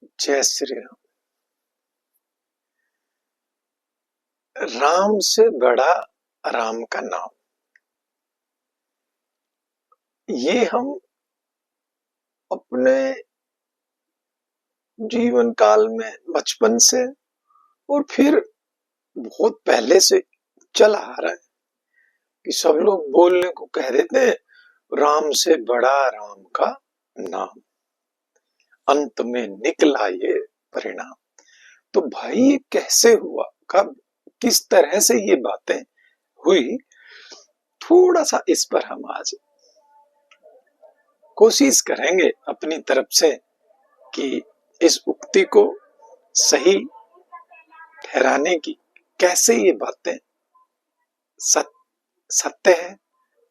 जय श्री राम। राम से बड़ा राम का नाम, ये हम अपने जीवन काल में बचपन से और फिर बहुत पहले से चला आ रहा है कि सब लोग बोलने को कह देते हैं, राम से बड़ा राम का नाम, अंत में निकला ये परिणाम। तो भाई ये कैसे हुआ, कब, किस तरह से ये बातें हुई, थोड़ा सा इस पर हम आज कोशिश करेंगे अपनी तरफ से कि इस उक्ति को सही ठहराने की, कैसे ये बातें सत्य है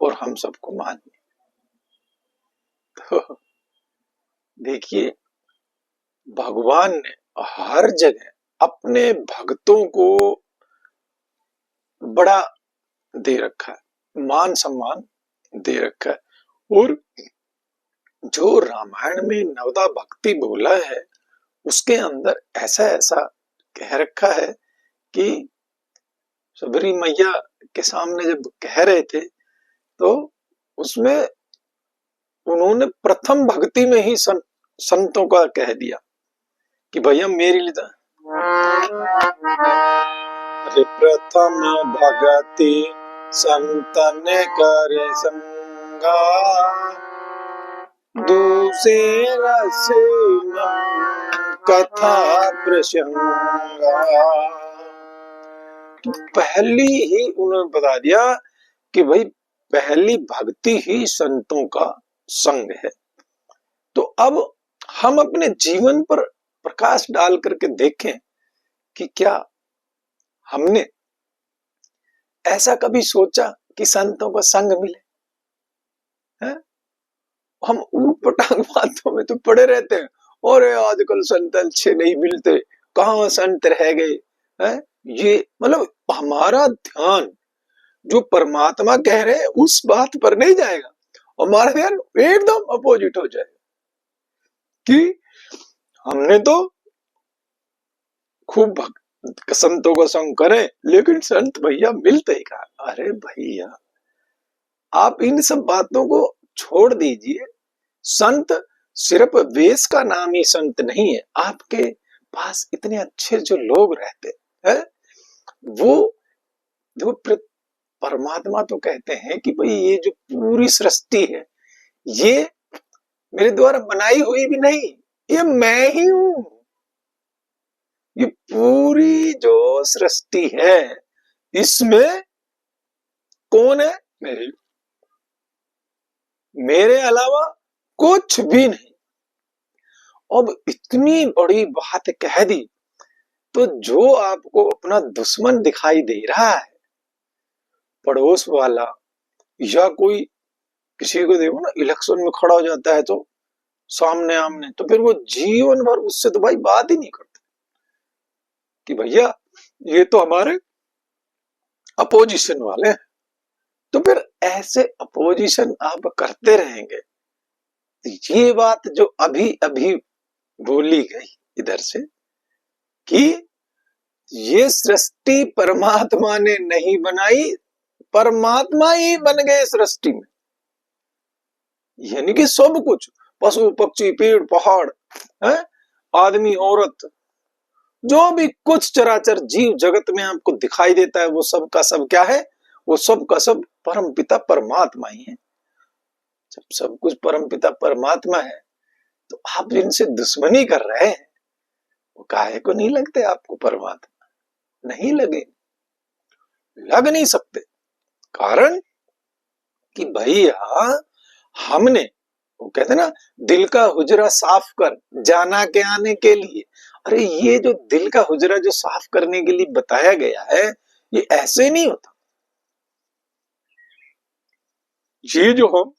और हम सबको मानिए। तो देखिए, भगवान ने हर जगह अपने भक्तों को बड़ा दे रखा है, मान सम्मान दे रखा है। और जो रामायण में नवदा भक्ति बोला है उसके अंदर ऐसा ऐसा कह रखा है कि सबरी मैया के सामने जब कह रहे थे तो उसमें उन्होंने प्रथम भक्ति में ही संतों का कह दिया कि भैया मेरी लिए अरे प्रथम भगति संतन करे संगा, दूसरा से कथा प्रसंगा। तो पहली ही उन्होंने बता दिया कि भाई पहली भक्ति ही संतों का संग है। तो अब हम अपने जीवन पर प्रकाश डाल करके देखें कि क्या हमने ऐसा कभी सोचा कि संतों का संग मिले है? हम ऊटपटांग बातों में तो पड़े रहते हैं, और आजकल संत अच्छे नहीं मिलते, कहाँ संत रह गए है? ये मतलब हमारा ध्यान जो परमात्मा कह रहे हैं उस बात पर नहीं जाएगा, हमारा ध्यान एकदम अपोजिट हो जाएगा कि हमने तो खूब संतों का संग करें लेकिन संत भैया मिलते ही कहा। अरे भैया आप इन सब बातों को छोड़ दीजिए। संत सिर्फ वेश का नाम ही संत नहीं है, आपके पास इतने अच्छे जो लोग रहते हैं वो परमात्मा तो कहते हैं कि भाई ये जो पूरी सृष्टि है ये मेरे द्वारा बनाई हुई भी नहीं, ये मैं ही हूं। ये पूरी जो सृष्टि है इसमें कौन है? मेरे अलावा कुछ भी नहीं। अब इतनी बड़ी बात कह दी तो जो आपको अपना दुश्मन दिखाई दे रहा है, पड़ोस वाला या कोई, किसी को देखो ना इलेक्शन में खड़ा हो जाता है तो सामने आमने, तो फिर वो जीवन भर उससे तो भाई बात ही नहीं करते कि भैया ये तो हमारे अपोजिशन वाले हैं। तो फिर ऐसे अपोजिशन आप करते रहेंगे। ये बात जो अभी अभी बोली गई इधर से कि ये सृष्टि परमात्मा ने नहीं बनाई, परमात्मा ही बन गए सृष्टि में, यानी कि सब कुछ, पशु पक्षी पेड़ पहाड़ है, आदमी औरत, जो भी कुछ चराचर जीव जगत में आपको दिखाई देता है वो सब का सब क्या है? वो सब का सब परमपिता परमात्मा ही है। जब सब कुछ परमपिता परमात्मा है तो आप इनसे दुश्मनी कर रहे हैं, वो काहे को नहीं लगते आपको परमात्मा? नहीं लगे, लग नहीं सकते। कारण कि भैया हमने, वो कहते ना, दिल का हुजरा साफ कर जाना के आने के लिए। अरे ये जो दिल का हुजरा जो साफ करने के लिए बताया गया है ये ऐसे नहीं होता। ये जो हम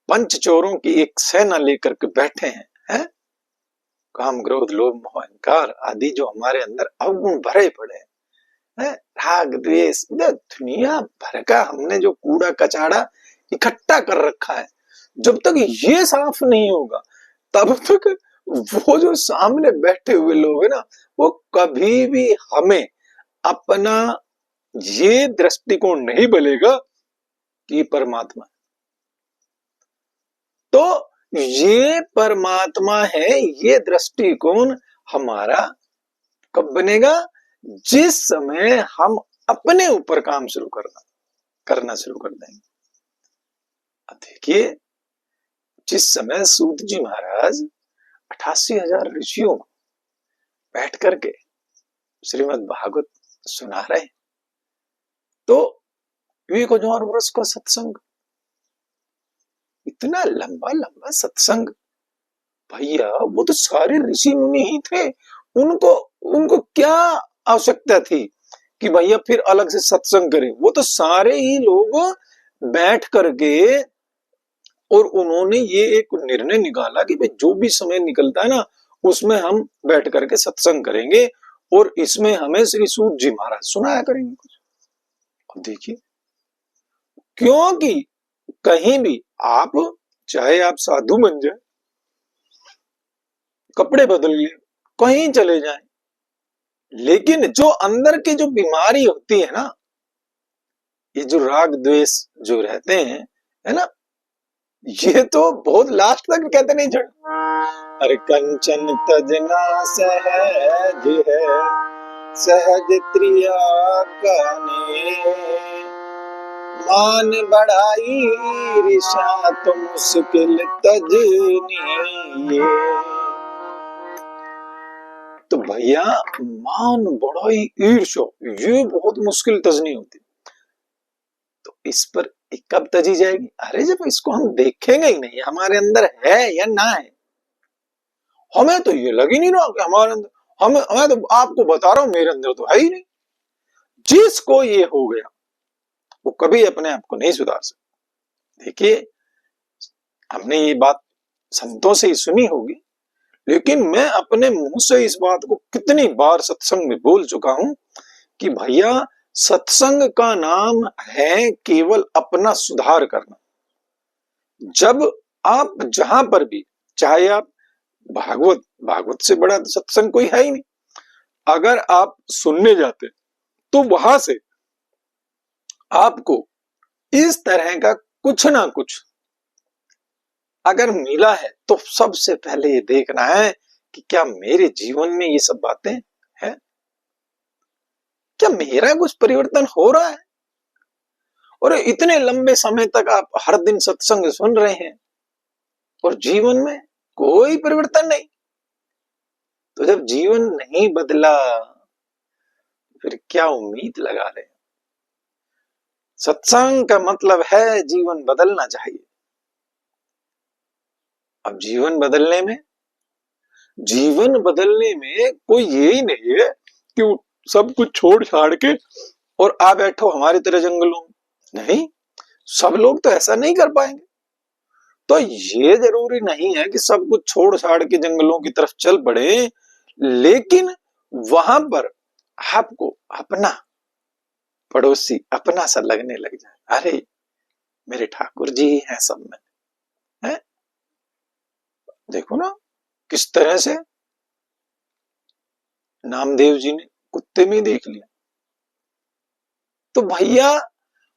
पंच चोरों की एक सेना लेकर के बैठे हैं, काम क्रोध लोभ मोह अहंकार आदि जो हमारे अंदर अवगुण भरे पड़े हैं, राग द्वेष, दुनिया भर का हमने जो कूड़ा कचाड़ा इकट्ठा कर रखा है, जब तक ये साफ नहीं होगा तब तक वो जो सामने बैठे हुए लोग है ना, वो कभी भी हमें अपना ये दृष्टिकोण नहीं बोलेगा कि परमात्मा। तो ये परमात्मा है, ये दृष्टिकोण हमारा कब बनेगा? जिस समय हम अपने ऊपर काम शुरू करना शुरू कर देंगे। देखिए, जिस समय सूत जी महाराज 88,000 ऋषियों बैठ करके श्रीमद् भागवत सुना रहे, तो 1000 वर्ष का सत्संग, इतना लंबा लंबा सत्संग, भैया वो तो सारे ऋषि मुनि ही थे, उनको उनको क्या आवश्यकता थी कि भैया फिर अलग से सत्संग करें? वो तो सारे ही लोग बैठ करके और उन्होंने ये एक निर्णय निकाला कि भाई जो भी समय निकलता है ना, उसमें हम बैठ करके सत्संग करेंगे और इसमें हमें श्री सूत जी महाराज सुनाया करेंगे कुछ। अब देखिए, क्योंकि कहीं भी आप, चाहे आप साधु बन जाए, कपड़े बदल लिए, कहीं चले जाएं, लेकिन जो अंदर की जो बीमारी होती है ना, ये जो राग द्वेष जो रहते हैं, है ना, ये तो बहुत लास्ट तक कहते नहीं छोड़। अरे कंचन तजना सहज है, सहज त्रिया काने, मान बढ़ाई ऋषा तो मुश्किल तजनी ये। तो भैया, मान बढ़ाई ईर्ष्या, ये बहुत मुश्किल तजनी होती। तो इस पर कब तजी जाएगी? अरे जब इसको हम देखेंगे ही नहीं, हमारे अंदर है या ना है। हमें तो ये लग ही नहीं रहा कि हमारे अंदर, मैं तो आपको बता रहा हूं, मेरे अंदर तो है ही नहीं। जिसको ये हो गया वो कभी अपने आप को नहीं सुधार सकता। देखिए, हमने ये बात संतों से ही सुनी होगी, लेकिन मैं अपने मुंह से इस बात को कितनी बार सत्संग में बोल चुका हूं कि भैया, सत्संग का नाम है केवल अपना सुधार करना। जब आप जहां पर भी, चाहे आप भागवत से बड़ा तो सत्संग कोई है ही नहीं, अगर आप सुनने जाते तो वहां से आपको इस तरह का कुछ ना कुछ अगर मिला है, तो सबसे पहले ये देखना है कि क्या मेरे जीवन में ये सब बातें हैं, क्या मेरा कुछ परिवर्तन हो रहा है? और इतने लंबे समय तक आप हर दिन सत्संग सुन रहे हैं और जीवन में कोई परिवर्तन नहीं। तो जब जीवन नहीं बदला, फिर क्या उम्मीद लगा रहे हैं? सत्संग का मतलब है जीवन बदलना चाहिए। अब जीवन बदलने में कोई यही नहीं है कि सब कुछ छोड़ छाड़ के और आ बैठो हमारी तरह जंगलों में। नहीं, सब लोग तो ऐसा नहीं कर पाएंगे। तो ये जरूरी नहीं है कि सब कुछ छोड़ छाड़ के जंगलों की तरफ चल पड़े, लेकिन वहां पर आपको अपना पड़ोसी अपना सा लगने लग जाए। अरे मेरे ठाकुर जी हैं सब में, है? देखो ना किस तरह से नामदेव जी ने कुत्ते में देख लिया। तो भैया,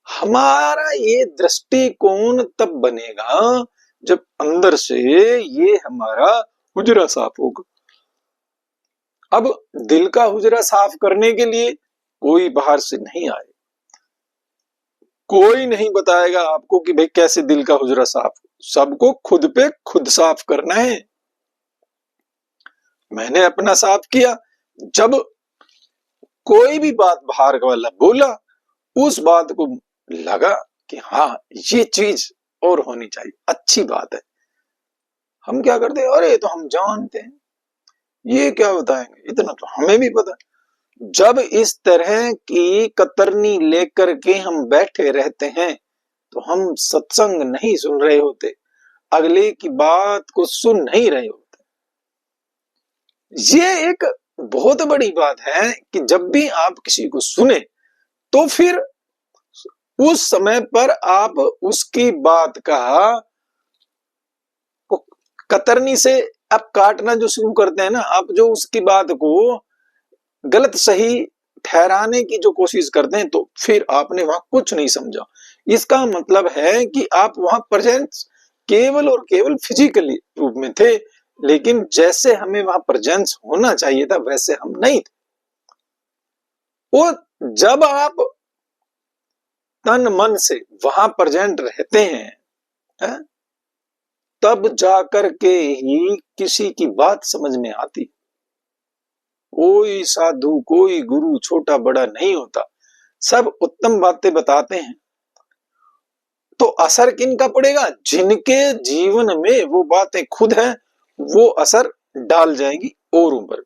हमारा ये दृष्टिकोण तब बनेगा जब अंदर से ये हमारा हुजरा साफ होगा। अब दिल का हुजरा साफ करने के लिए कोई बाहर से नहीं आए, कोई नहीं बताएगा आपको कि भाई कैसे दिल का हुजरा साफ। सबको खुद पे खुद साफ करना है। मैंने अपना साफ किया, जब कोई भी बात बाहर वाला बोला, उस बात को लगा कि हाँ ये चीज और होनी चाहिए, अच्छी बात है, हम क्या करते हैं, अरे तो हम जानते हैं, ये क्या बताएंगे, इतना तो हमें भी पता। जब इस तरह की कतरनी लेकर के हम बैठे रहते हैं, तो हम सत्संग नहीं सुन रहे होते, अगले की बात को सुन नहीं रहे होते। ये एक बहुत बड़ी बात है कि जब भी आप किसी को सुने, तो फिर उस समय पर आप उसकी बात का कतरनी से आप काटना जो शुरू करते हैं ना, आप जो उसकी बात को गलत सही ठहराने की जो कोशिश करते हैं, तो फिर आपने वहां कुछ नहीं समझा। इसका मतलब है कि आप वहां प्रेजेंट केवल और केवल फिजिकली रूप में थे, लेकिन जैसे हमें वहां प्रेजेंस होना चाहिए था वैसे हम नहीं थे। वो जब आप तन मन से वहां प्रेजेंट रहते हैं, है? तब जाकर के ही किसी की बात समझ में आती। कोई साधु कोई गुरु छोटा बड़ा नहीं होता, सब उत्तम बातें बताते हैं। तो असर किनका पड़ेगा? जिनके जीवन में वो बातें खुद हैं, वो असर डाल जाएंगी औरों पर।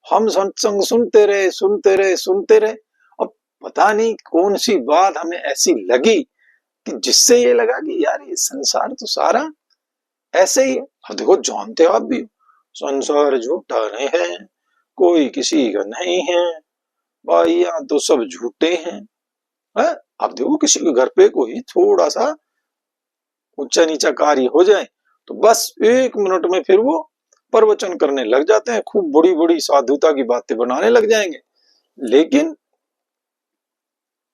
हम सत्संग सुनते रहे सुनते रहे सुनते रहे, अब पता नहीं कौन सी बात हमें ऐसी लगी कि जिससे ये लगा कि यार ये संसार तो सारा ऐसे ही है। अब देखो, जानते हो आप भी, संसार झूठा नहीं है, कोई किसी का नहीं है भाई, यहाँ तो सब झूठे हैं। है? अब देखो, किसी के घर पे कोई थोड़ा सा ऊंचा नीचा कार्य हो जाए तो बस 1 मिनट में फिर वो प्रवचन करने लग जाते हैं, खूब बड़ी बड़ी साधुता की बातें बनाने लग जाएंगे, लेकिन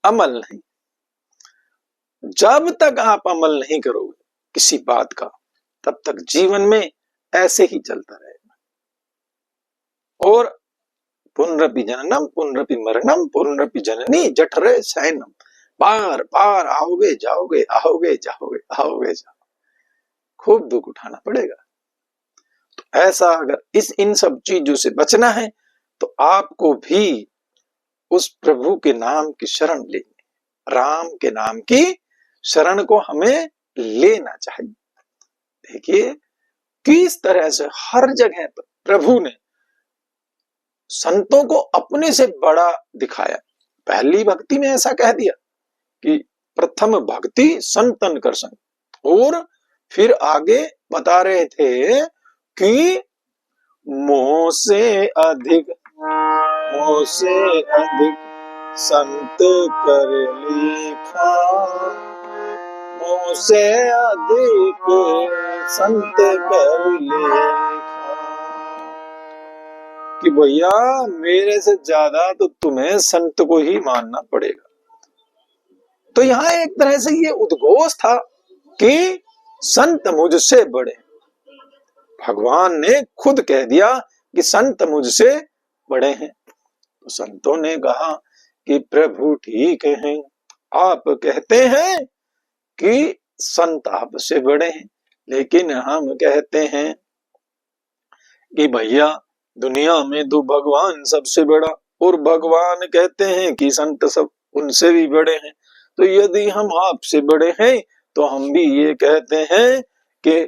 अमल नहीं। जब तक आप अमल नहीं करोगे किसी बात का, तब तक जीवन में ऐसे ही चलता रहेगा। और पुनरपि जननम पुनरपि मरणम पुनरपि जननी जठरे शयनम, बार बार आओगे जाओगे आओगे जाओगे आओगे जाओगे, खूब दुख उठाना पड़ेगा। तो ऐसा अगर इन सब चीजों से बचना है तो आपको भी उस प्रभु के नाम की शरण लेनी, राम के नाम की शरण को हमें लेना चाहिए। देखिए किस तरह से हर जगह पर प्रभु ने संतों को अपने से बड़ा दिखाया। पहली भक्ति में ऐसा कह दिया कि प्रथम भक्ति संतन कर संग, और फिर आगे बता रहे थे कि मोह से अधिक संत कर लेखा, मोह से अधिक संत कर लेखा, कि भैया मेरे से ज्यादा तो तुम्हें संत को ही मानना पड़ेगा। तो यहां एक तरह से ये उद्घोष था कि संत मुझसे बड़े। भगवान ने खुद कह दिया कि संत मुझसे बड़े हैं। तो संतों ने कहा कि प्रभु ठीक है, आप कहते हैं कि संत आपसे बड़े हैं, लेकिन हम कहते हैं कि भैया दुनिया में तो भगवान सबसे बड़ा, और भगवान कहते हैं कि संत सब उनसे भी बड़े हैं। तो यदि हम आपसे बड़े हैं तो हम भी ये कहते हैं कि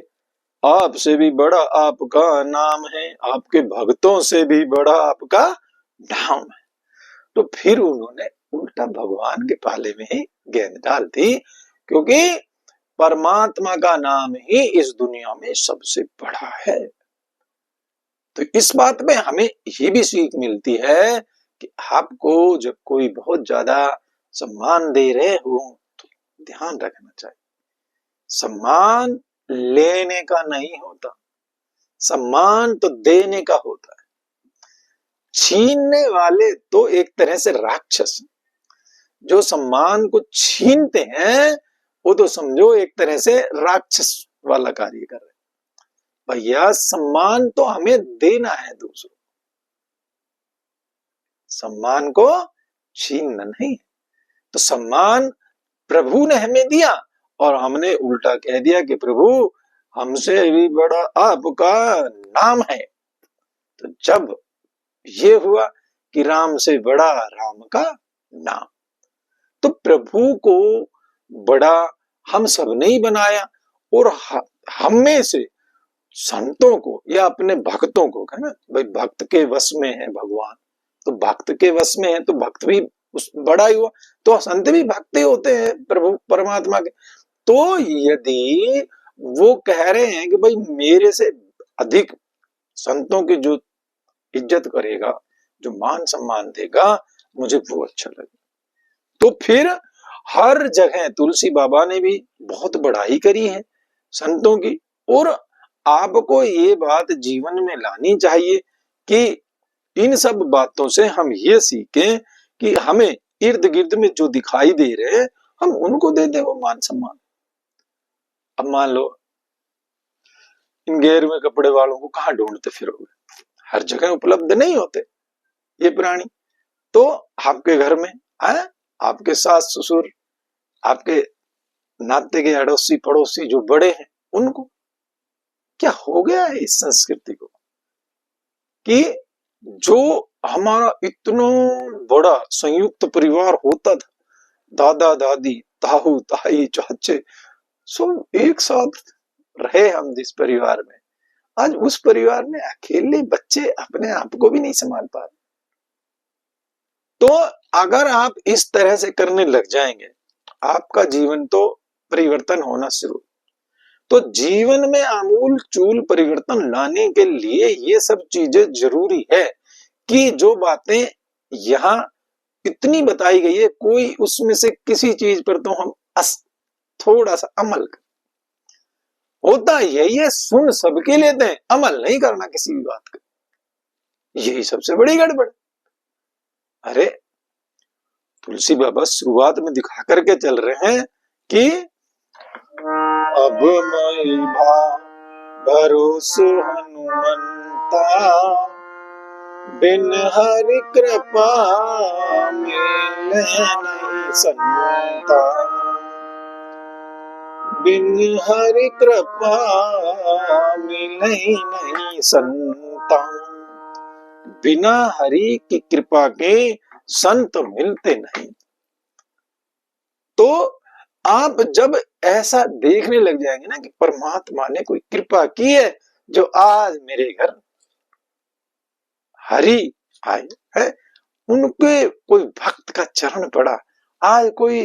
आपसे भी बड़ा आपका नाम है, आपके भक्तों से भी बड़ा आपका नाम है। तो फिर उन्होंने उल्टा भगवान के पाले में ही गेंद डाल दी, क्योंकि परमात्मा का नाम ही इस दुनिया में सबसे बड़ा है। तो इस बात में हमें ये भी सीख मिलती है कि आपको जब कोई बहुत ज्यादा सम्मान दे रहे हो तो ध्यान रखना चाहिए, सम्मान लेने का नहीं होता, सम्मान तो देने का होता है। छीनने वाले तो एक तरह से राक्षस, जो सम्मान को छीनते हैं वो तो समझो एक तरह से राक्षस वाला कार्य कर रहे हैं। भैया सम्मान तो हमें देना है दूसरों, सम्मान को छीनना नहीं। तो सम्मान प्रभु ने हमें दिया और हमने उल्टा कह दिया कि प्रभु हमसे भी बड़ा आपका नाम है। तो जब ये हुआ कि राम से बड़ा राम का नाम, तो प्रभु को बड़ा हम सब ने ही बनाया, और हम में से संतों को या अपने भक्तों को, है ना भाई, भक्त के वश में है भगवान, तो भक्त के वश में है तो भक्त भी उस बड़ा ही हुआ, तो संत भी भक्त ही होते हैं प्रभु परमात्मा के। तो यदि वो कह रहे हैं कि भाई मेरे से अधिक संतों की जो इज्जत करेगा, जो मान सम्मान देगा, मुझे वो अच्छा लगे। तो फिर हर जगह तुलसी बाबा ने भी बहुत बड़ाई करी है संतों की, और आपको ये बात जीवन में लानी चाहिए कि इन सब बातों से हम ये सीखें कि हमें इर्द गिर्द में जो दिखाई दे रहे हैं हम उनको दे दे वो मान सम्मान। अब मान लो इन गैर में कपड़े वालों को कहाँ ढूंढते फिरोगे, हर जगह उपलब्ध नहीं होते ये प्राणी। तो आपके घर में आए, आपके सास ससुर, आपके नाते के अड़ोसी पड़ोसी जो बड़े हैं, उनको क्या हो गया है इस संस्कृति को कि जो हमारा इतना बड़ा संयुक्त परिवार होता था, दादा दादी ताऊ ताई चाचे सब एक साथ रहे हम जिस परिवार में, आज उस परिवार में अकेले बच्चे अपने आप को भी नहीं संभाल पा रहे। तो अगर आप इस तरह से करने लग जाएंगे आपका जीवन तो परिवर्तन होना शुरू। तो जीवन में आमूल चूल परिवर्तन लाने के लिए ये सब चीजें जरूरी है कि जो बातें यहाँ इतनी बताई गई है कोई उसमें से किसी चीज पर तो हम थोड़ा सा अमल कर। होता यही है, सुन सबके लेते हैं, अमल नहीं करना किसी भी बात का, यही सबसे बड़ी गड़बड़। अरे तुलसी बाबा शुरुआत में दिखा करके चल रहे हैं कि अब मई भरोसे हनुमंता, बिन हरि कृपा मिले नहीं संता, बिन हरि कृपा मिले नहीं संता। बिना हरि की कृपा के संत मिलते नहीं। तो आप जब ऐसा देखने लग जाएंगे ना कि परमात्मा ने कोई कृपा की है जो आज मेरे घर हरि आए है, उनके कोई भक्त का चरण पड़ा, आज कोई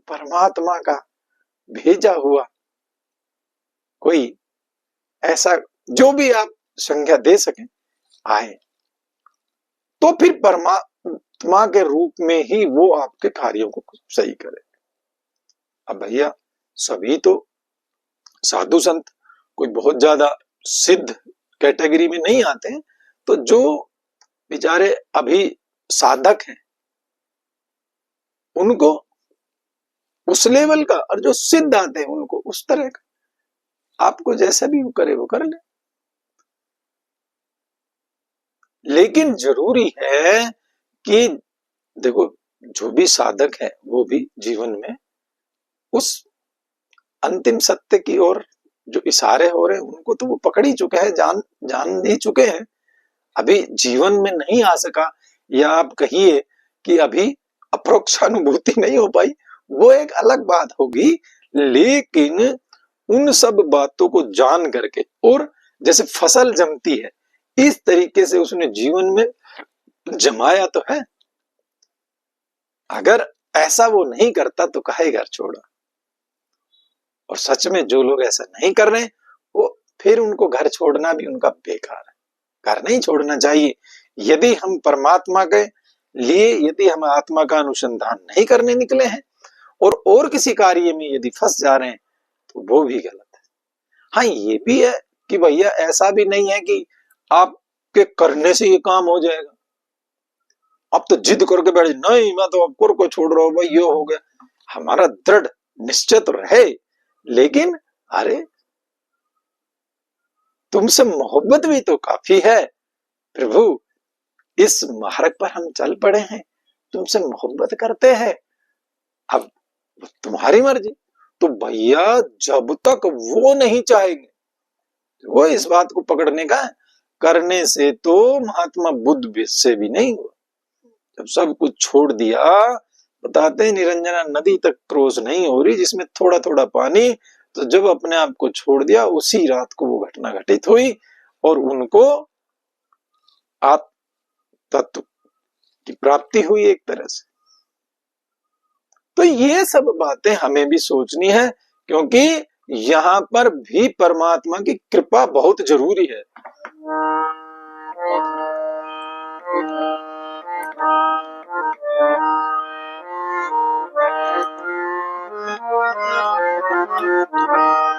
परमात्मा का भेजा हुआ कोई ऐसा जो भी आप संज्ञा दे सकें आए, तो फिर परमात्मा के रूप में ही वो आपके कार्यों को सही करे। अब भैया सभी तो साधु संत कोई बहुत ज्यादा सिद्ध कैटेगरी में नहीं आते हैं, तो जो बेचारे अभी साधक हैं उनको उस लेवल का, और जो सिद्ध आते हैं उनको उस तरह का, आपको जैसा भी वो करे वो कर ले। लेकिन जरूरी है कि देखो जो भी साधक है वो भी जीवन में उस अंतिम सत्य की ओर जो इशारे हो रहे हैं उनको तो वो पकड़ ही चुके हैं, जान ही चुके हैं। अभी जीवन में नहीं आ सका, या आप कहिए कि अभी अप्रोक्षानुभूति नहीं हो पाई, वो एक अलग बात होगी। लेकिन उन सब बातों को जान करके, और जैसे फसल जमती है इस तरीके से उसने जीवन में जमाया तो है। अगर ऐसा वो नहीं करता तो काहे घर छोड़ा। और सच में जो लोग ऐसा नहीं कर रहे वो फिर उनको घर छोड़ना भी उनका बेकार है, घर नहीं छोड़ना चाहिए। यदि हम परमात्मा के लिए, यदि हम आत्मा का अनुसंधान नहीं करने निकले हैं और किसी कार्य में यदि फंस जा रहे हैं तो वो भी गलत है। हाँ ये भी है कि भैया ऐसा भी नहीं है कि आपके करने से ये काम हो जाएगा, अब तो जिद करके बैठ नहीं मैं तो अब को छोड़ रहा हूं भाई ये हो गया। हमारा दृढ़ निश्चय तो रहे, लेकिन अरे तुमसे मोहब्बत भी तो काफी है प्रभु, इस मार्ग पर हम चल पड़े हैं, तुमसे मोहब्बत करते हैं, अब तुम्हारी मर्जी। तो भैया जब तक वो नहीं चाहेंगे, वो इस बात को पकड़ने का करने से तो महात्मा बुद्ध से भी नहीं हुआ। जब सब कुछ छोड़ दिया, बताते हैं निरंजना नदी तक क्रॉस नहीं हो रही जिसमें थोड़ा थोड़ा पानी, तो जब अपने आप को छोड़ दिया उसी रात को वो घटना घटित हुई और उनको आत्म तत्व की प्राप्ति हुई एक तरह से। तो ये सब बातें हमें भी सोचनी है, क्योंकि यहाँ पर भी परमात्मा की कृपा बहुत जरूरी है।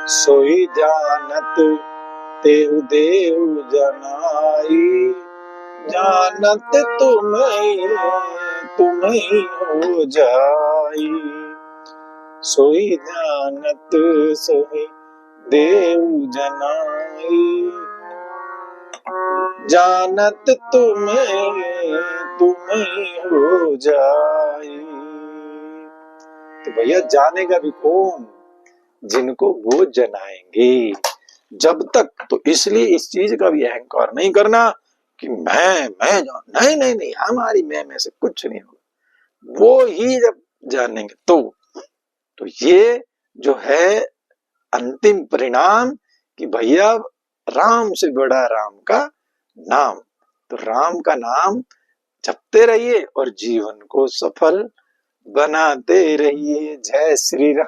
सोई जानत तेहु देव जनाई, जानत तुम्हें हो जाई। सोई जानत सोई देव जनाई, जानत तुम्हें हो जाई। तो भैया जानेगा भी कौन, जिनको वो जनाएंगे। जब तक तो इसलिए इस चीज का भी अहंकार नहीं करना कि मैं नहीं नहीं नहीं, हमारी मैं में से कुछ नहीं होगा। वो ही जब जानेंगे तो ये जो है अंतिम परिणाम कि भैया राम से बड़ा राम का नाम। तो राम का नाम जपते रहिए और जीवन को सफल बनाते रहिए। जय श्री राम।